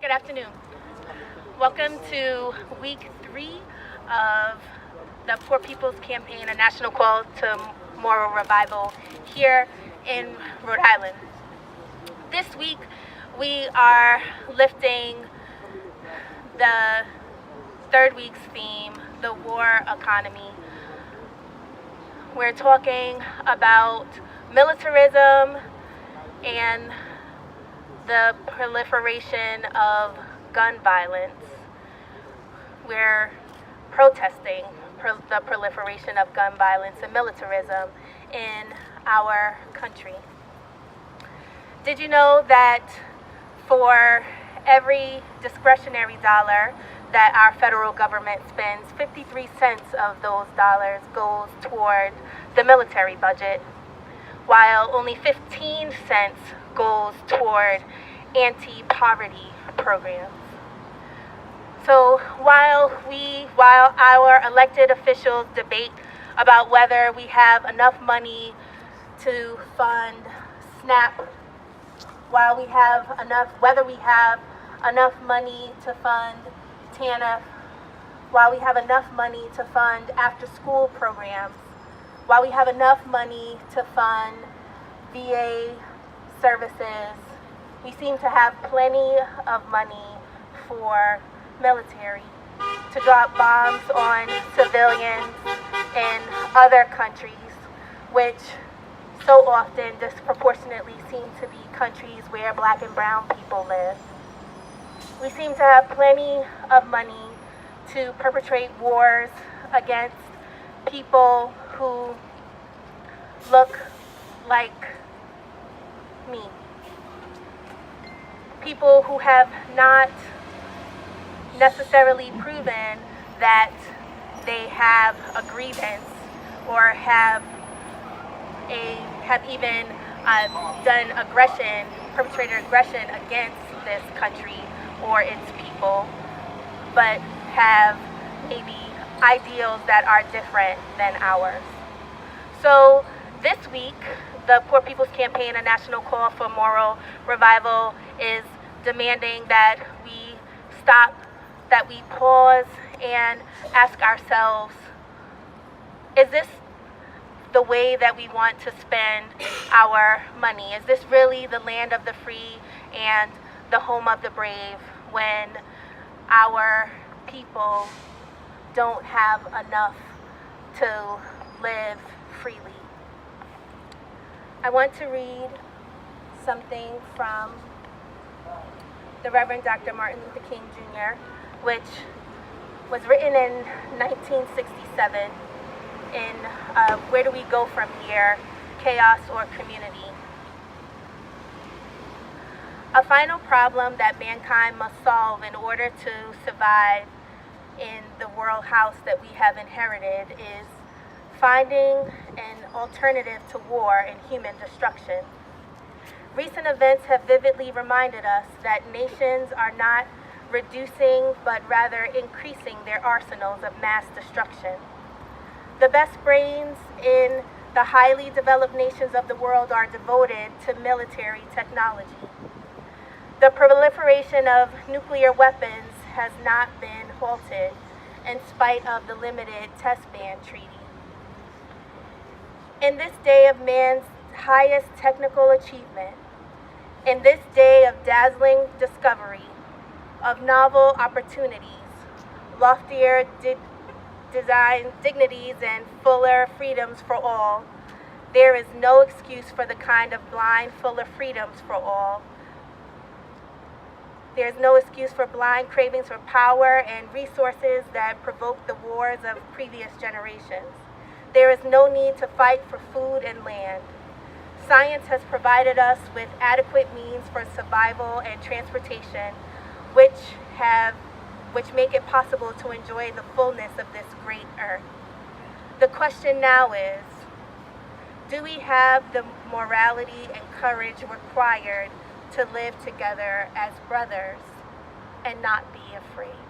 Good afternoon. Welcome to week 3 of the Poor People's Campaign, a national call to moral revival here in Rhode Island. This week we are lifting the third week's theme, the war economy. We're talking about militarism and the proliferation of gun violence. We're protesting the proliferation of gun violence and militarism in our country. Did you know that for every discretionary dollar that our federal government spends, 53 cents of those dollars goes toward the military budget, while only 15 cents goes toward anti-poverty programs? So while our elected officials debate about whether we have enough money to fund SNAP, whether we have enough money to fund TANF, while we have enough money to fund after-school programs, while we have enough money to fund VA services, we seem to have plenty of money for military to drop bombs on civilians in other countries, which so often disproportionately seem to be countries where Black and brown people live. We seem to have plenty of money to perpetrate wars against people who look like me. People who have not necessarily proven that they have a grievance or have even perpetrated aggression against this country or its people, but have maybe ideals that are different than ours. So this week, the Poor People's Campaign, a national call for moral revival, is demanding that we stop, that we pause and ask ourselves, is this the way that we want to spend our money? Is this really the land of the free and the home of the brave when our people don't have enough to live freely? I want to read something from the Reverend Dr. Martin Luther King Jr., which was written in 1967 in Where Do We Go From Here? Chaos or Community. A final problem that mankind must solve in order to survive in the world house that we have inherited is finding an alternative to war and human destruction. Recent events have vividly reminded us that nations are not reducing but rather increasing their arsenals of mass destruction. The best brains in the highly developed nations of the world are devoted to military technology. The proliferation of nuclear weapons has not been halted in spite of the limited test ban treaty. In this day of man's highest technical achievement, in this day of dazzling discovery, of novel opportunities, loftier design dignities, and fuller freedoms for all, there is no excuse for the kind of blind, fuller freedoms for all. There is no excuse for blind cravings for power and resources that provoke the wars of previous generations. There is no need to fight for food and land. Science has provided us with adequate means for survival and transportation, which make it possible to enjoy the fullness of this great earth. The question now is, do we have the morality and courage required to live together as brothers and not be afraid?